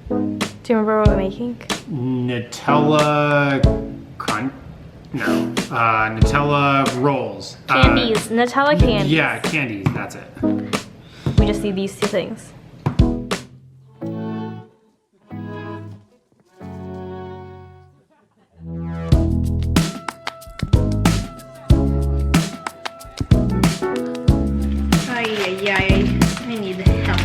Do you remember what we're making? Nutella crunch. No. Nutella rolls. Candies. Nutella candies. Yeah, candies. That's it. We just need these two things. I need help.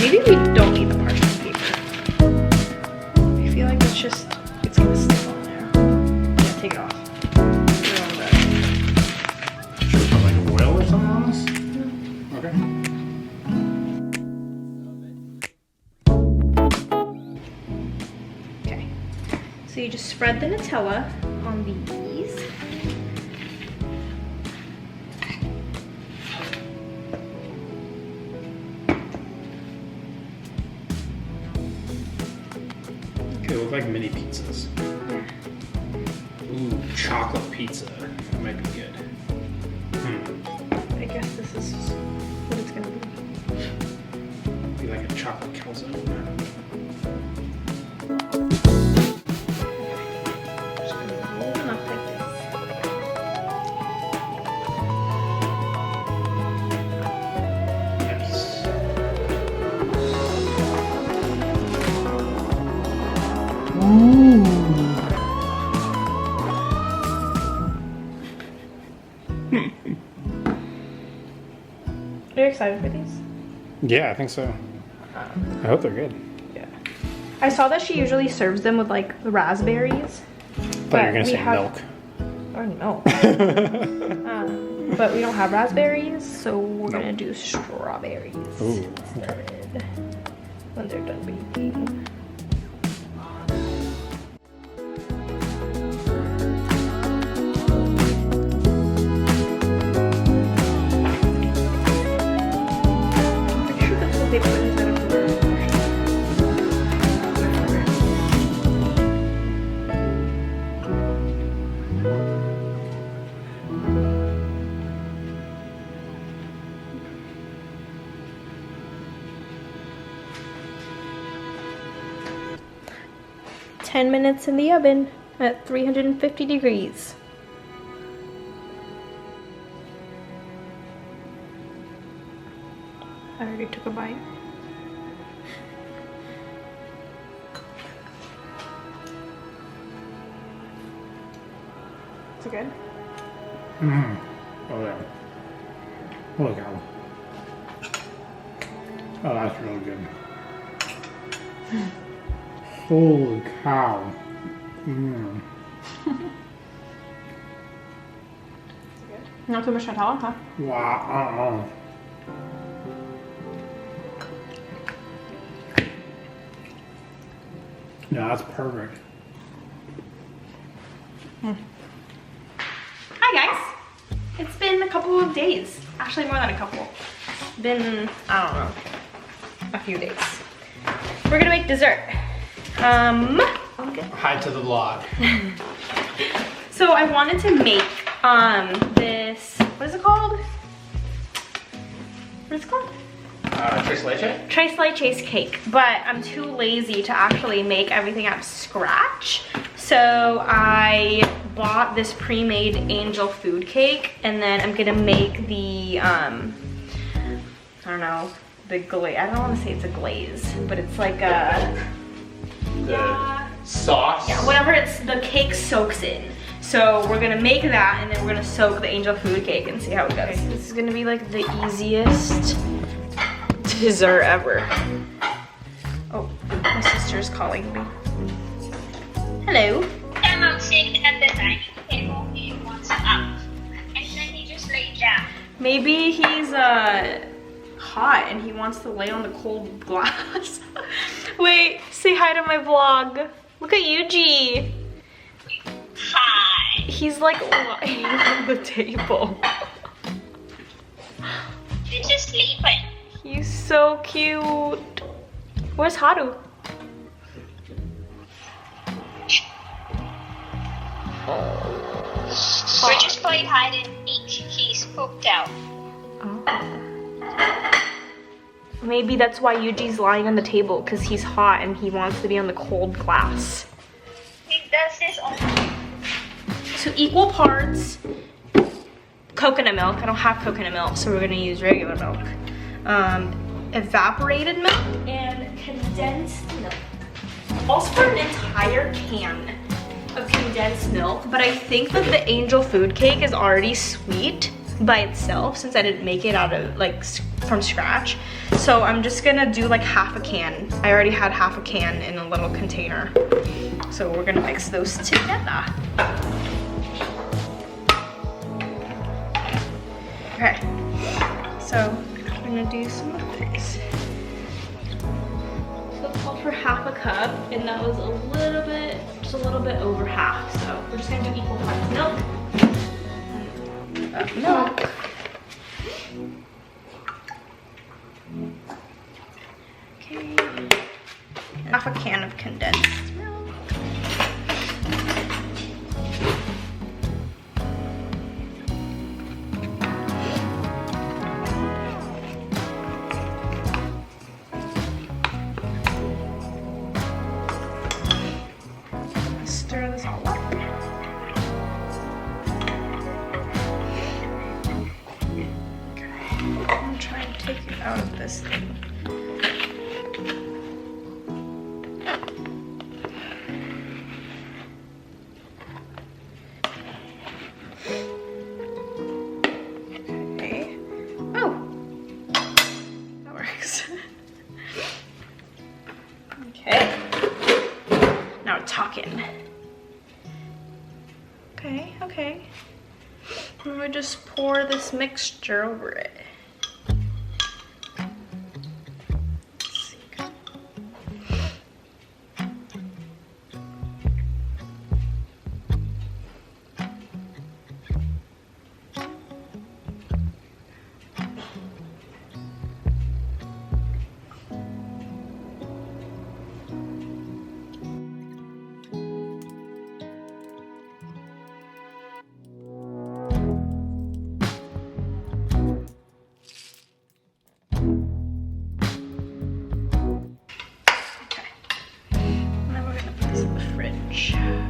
Maybe we don't need the parchment paper. I feel like it's gonna stick on there. Yeah, take it off. Put it on the Should we put like oil or something on this? Okay. Okay. So you just spread the Nutella on these. They look like mini pizzas. Yeah. Ooh, chocolate pizza. That might be good. I guess this is what it's gonna be. Be like a chocolate calzone. Just gonna roll them up like this. Yes. Are you excited for these? Yeah, I think so. I hope they're good. Yeah. I saw that she usually serves them with like the raspberries. But you're gonna we say have- milk. Or milk. But we don't have raspberries, so we're gonna do strawberries. Ooh, okay. instead when they're done baking. Pretty sure that's what they put inside of the "10 minutes in the oven at 350 degrees. I already took a bite. Is it good? Mm. Oh yeah. Holy cow. Oh, that's really good. Holy cow. Mm. Not too much Nutella, huh? Wow. No, that's perfect. Hi guys! It's been a couple of days. Actually more than a couple. Been, I don't know, a few days. We're gonna make dessert. Hi to the vlog. So I wanted to make this, what is it called? What is it called? Tres leche? Tres Leches Cake, but I'm too lazy to actually make everything out of scratch. So I bought this pre-made angel food cake, and then I'm gonna make the, I don't know, the glaze. I don't want to say it's a glaze, but it's like a, Sauce? yeah, whatever the cake soaks in. So we're gonna make that, and then we're gonna soak the angel food cake and see how it goes. This is gonna be like the easiest dessert ever. Oh, my sister's calling me. Hello. I'm sitting at the dining table. He wants up, and then he just laid down. Maybe he's hot and he wants to lay on the cold glass. Wait, say hi to my vlog. Look at Yuji. Hi. He's like lying on the table. You're just sleeping. He's so cute. Where's Haru? We're just playing hide and seek. He's pooped out. Oh. Maybe that's why Yuji's lying on the table, because he's hot and he wants to be on the cold glass. He does this all. So equal parts coconut milk. I don't have coconut milk, so we're gonna use regular milk. Evaporated milk and condensed milk. Also for an entire can of condensed milk, but I think that the angel food cake is already sweet by itself since I didn't make it out of like from scratch. So I'm just gonna do like half a can. I already had half a can in a little container. So we're gonna mix those together. Okay, so I'm gonna do some of these. So it called for half a cup, and that was a little bit, just a little bit over half. So we're just gonna do equal parts milk. Milk. Okay, half a can of condensed milk. Stir this all up. I'm trying to take it out of this thing. Okay. Oh, that works. Okay. Now we're talking. Okay, okay. And we just pour this mixture over it. Let's see.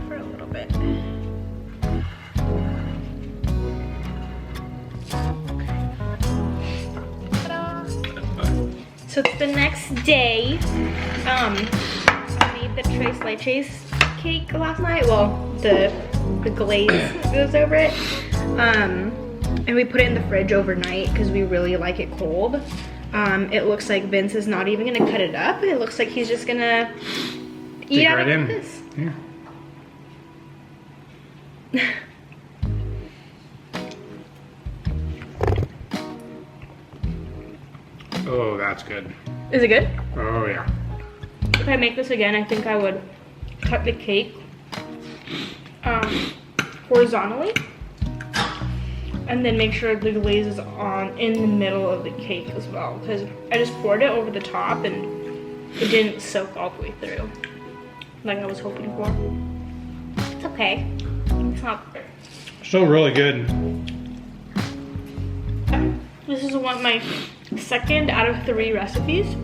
For a little bit. Ta-da. So it's the next day. I made the Tres Leches cake last night. Well, the glaze goes over it. And we put it in the fridge overnight because we really like it cold. It looks like Vince is not even gonna cut it up. It looks like he's just gonna eat out of this. Yeah. Oh, that's good. Is it good? Oh, yeah. If I make this again, I think I would cut the cake horizontally and then make sure the glaze is on in the middle of the cake as well, because I just poured it over the top and it didn't soak all the way through like I was hoping for. It's okay. It's not. Still really good. This is my second out of 3 recipes.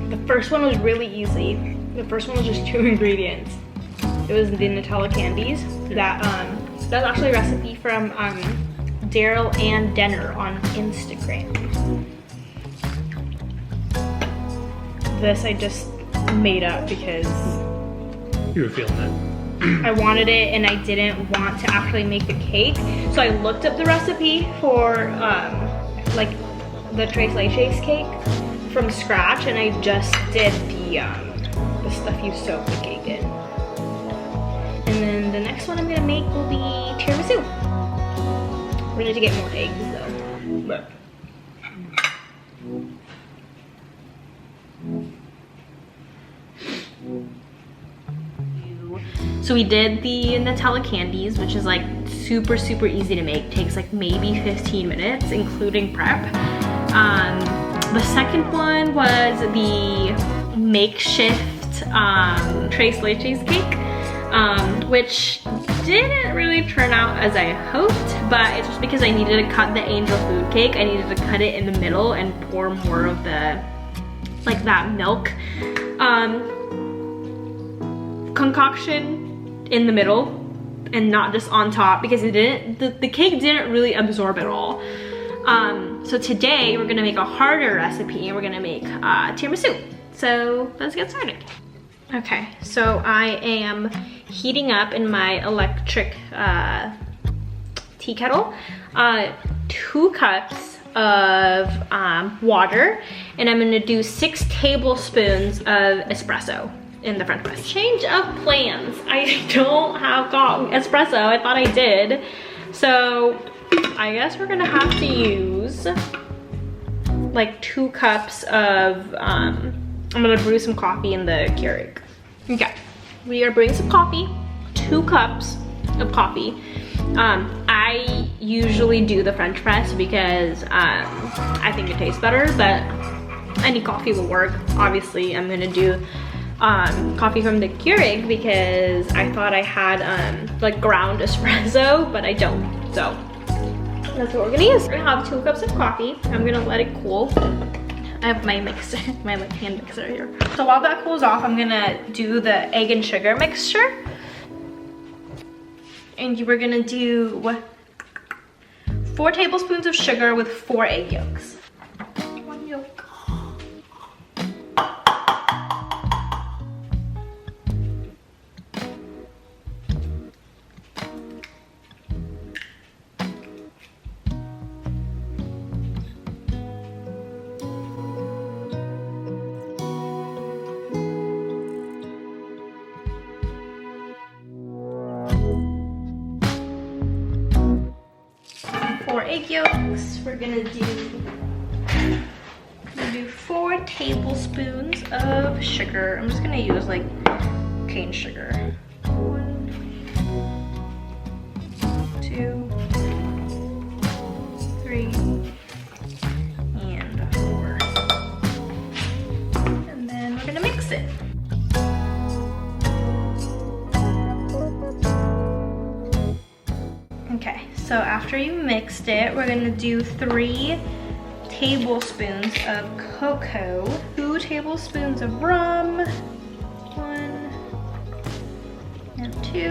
The first one was really easy. The first one was just 2 ingredients. It was the Nutella candies. That's actually a recipe from Daryl and Denner on Instagram. This I just made up because You were feeling it. I wanted it and I didn't want to actually make the cake. So I looked up the recipe for like the Tres Leches cake from scratch, and I just did the stuff you soak the cake in. And then the next one I'm gonna make will be tiramisu. We need to get more eggs though. But so we did the Nutella candies, which is like super easy to make. Takes like maybe 15 minutes, including prep. The second one was the makeshift Tres Leches cake. which didn't really turn out as I hoped, but it's just because I needed to cut the angel food cake. I needed to cut it in the middle and pour more of the, like that milk concoction in the middle and not just on top, because it didn't, the cake didn't really absorb at all. So today we're gonna make a harder recipe and we're gonna make tiramisu. So let's get started. Okay, so I am heating up in my electric tea kettle 2 cups of water, and I'm gonna do 6 tablespoons of espresso in the French press. Change of plans. I don't have espresso. I thought I did. So I guess we're gonna have to use like 2 cups of, I'm gonna brew some coffee in the Keurig. Okay, we are brewing some coffee, 2 cups of coffee. I usually do the French press because I think it tastes better, but any coffee will work. Obviously, I'm gonna do coffee from the Keurig because I thought I had like ground espresso, but I don't. So that's what we're gonna use. We're gonna have 2 cups of coffee. I'm gonna let it cool. I have my mixer, my like hand mixer here. So while that cools off, I'm gonna do the egg and sugar mixture. And we're gonna do 4 tablespoons of sugar with 4 egg yolks. 1 yolk. Egg yolks. We're gonna do 4 tablespoons of sugar. I'm just gonna use like cane sugar. 1, 2, 3, and 4. And then we're gonna mix it. Okay, so after you mixed it, we're gonna do 3 tablespoons of cocoa, 2 tablespoons of rum, 1 and 2.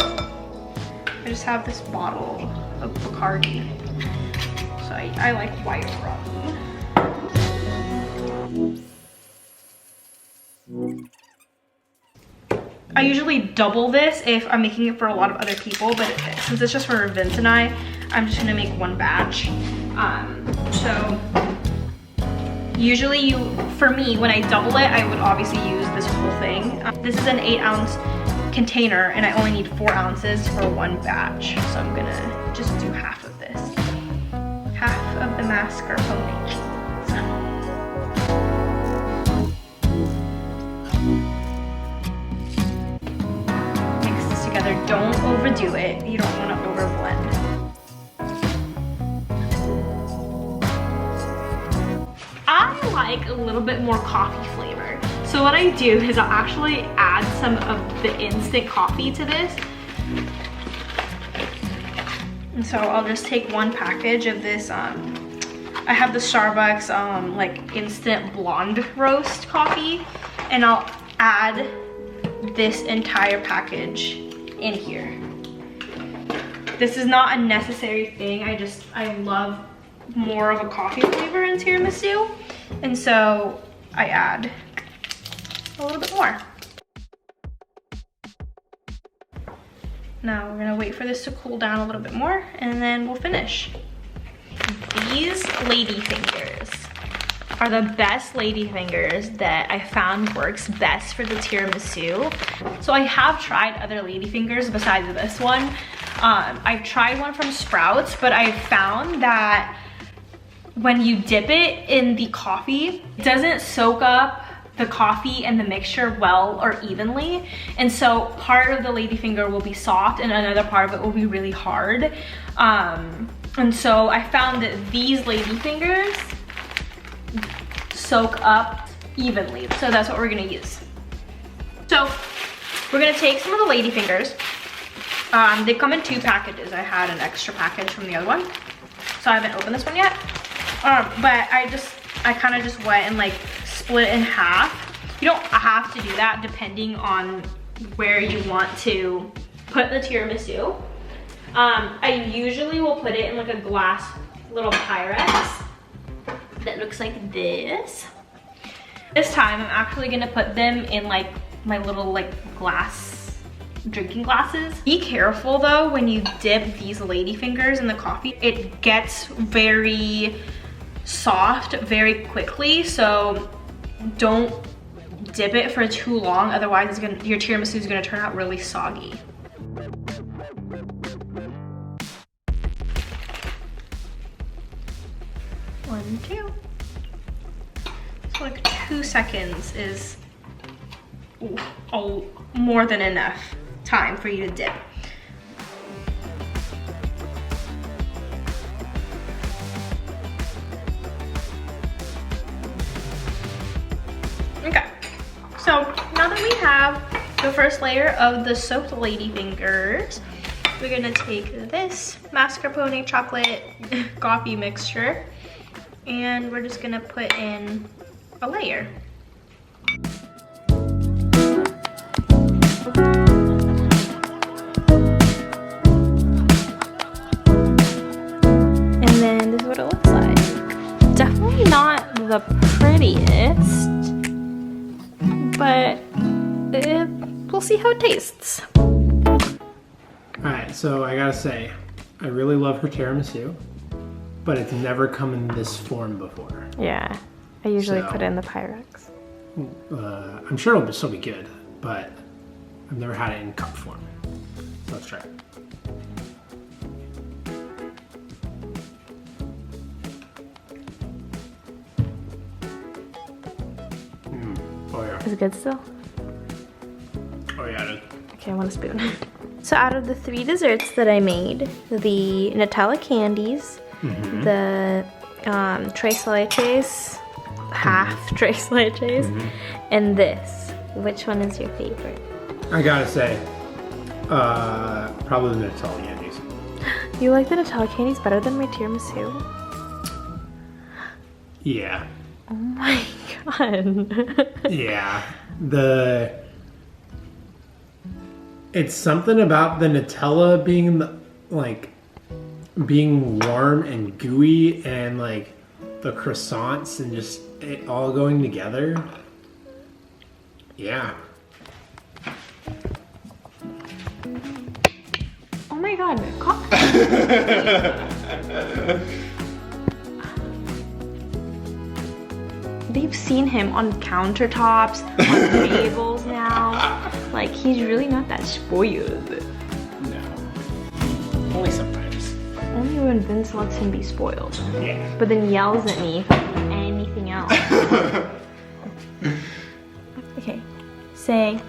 I just have this bottle of Bacardi, so I like white rum. I usually double this if I'm making it for a lot of other people, but since it's just for Vince and I'm just gonna make 1 batch. So usually for me, when I double it, I would obviously use this whole thing. This is an 8-ounce container and I only need 4 ounces for 1 batch. So I'm gonna just do half of this. Half of the mascarpone cheese. Don't overdo it. You don't want to overblend. I like a little bit more coffee flavor. So what I do is I'll actually add some of the instant coffee to this. And so I'll just take 1 package of this, I have the Starbucks like instant blonde roast coffee, and I'll add this entire package in here. This is not a necessary thing. I love more of a coffee flavor in tiramisu, and so I add a little bit more. Now we're gonna wait for this to cool down a little bit more, and then we'll finish. These lady fingers are the best lady fingers that I found works best for the tiramisu. So I have tried other lady fingers besides this one. I've tried one from Sprouts, but I found that when you dip it in the coffee, it doesn't soak up the coffee and the mixture well or evenly. And so part of the ladyfinger will be soft and another part of it will be really hard. And so I found that these ladyfingers soak up evenly. So that's what we're gonna use. So we're gonna take some of the ladyfingers They come in 2 packages. I had an extra package from the other one, so I haven't opened this one yet. But I kind of just went and like split it in half. You don't have to do that depending on where you want to put the tiramisu. I usually will put it in like a glass little Pyrex that looks like this. This time I'm actually gonna put them in like my little like drinking glasses. Be careful though when you dip these ladyfingers in the coffee. It gets very soft very quickly, so don't dip it for too long, otherwise your tiramisu is gonna turn out really soggy. One, two. So like 2 seconds is more than enough time for you to dip. Okay, so now that we have the first layer of the soaked ladyfingers, we're gonna take this mascarpone chocolate coffee mixture and we're just gonna put in a layer. And then this is what it looks like. Definitely not the prettiest, but we'll see how it tastes. Alright, so I gotta say, I really love her tiramisu, but it's never come in this form before. Yeah, I usually So, put it in the Pyrex. I'm sure it'll still be good, but I've never had it in cup form. So let's try it. Oh yeah. Is it good still? Oh yeah, it is. Okay, I want a spoon. So out of the 3 desserts that I made, the Nutella candies, the tres leches, half tres leches, and this, which one is your favorite? I gotta say, probably the Nutella candies. You like the Nutella candies better than my tiramisu? Yeah. Oh my god. Yeah. It's something about the Nutella being being warm and gooey, and like the croissants and just it all going together. Yeah. Oh my god. They've seen him on countertops, on tables now. Like, he's really not that spoiled. No. Only sometimes. Only when Vince lets him be spoiled. Yeah. But then yells at me for anything else. Okay, say